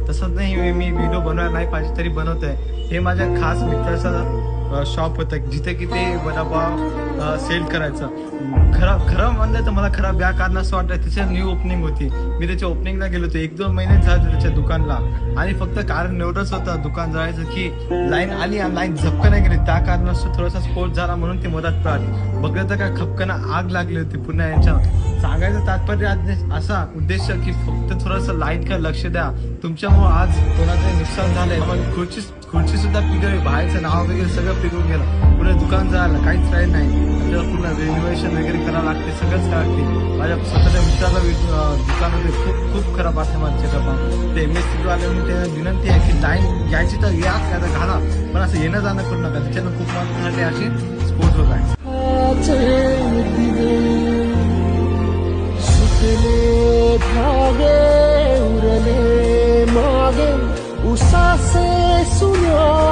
तसं नाही मी व्हिडिओ बनवायला नाही पाहिजे तरी बनवतोय. हे माझ्या खास मित्राचा शॉप होतं जिथे की ते वडापाव सेल करायचं. खरं म्हणलं तर मला खराब या कारण असं वाटतं त्याची न्यू ओपनिंग होती. मी त्याच्या ओपनिंगला गेलो होतो 1-2 महिने झाले त्याच्या दुकानला आणि फक्त कारण एवढंच होतं दुकान जायचं की लाईन आली आणि लाईन झपकन नाही गेली. त्या कारणास्तव थोडासा स्फोट झाला म्हणून ती मदत पडली. बघलं तर काय खपकन आग लागली होती पुन्हा यांच्या. सांगायचं तात्पर्य असा उद्देश की फक्त थोडंसं लाईट का लक्ष द्या. तुमच्यामुळे आज कोणाचं नुकसान झालंय. पण खुर्ची सुद्धा पिकवली, बाहेरचं नाव वगैरे सगळं पिकवून गेलं. पुढे दुकान जायला काहीच राहील नाही. आपल्याला पूर्ण रिनोव्हेशन वगैरे करावं लागते, सगळंच करावं लागते. माझ्या स्वतःच्या मित्राचा दुकान होते खूप खराब असते माझ्या चेकअप. ते MSC वाल्याने त्यांना विनंती आहे की लाईन यायची तर या काय घाला पण असं येणं जाणं करू नका. त्याच्यानं खूप माणसासाठी अशी स्फोट होत आहे. धागे उरले मागे उसासे सुनो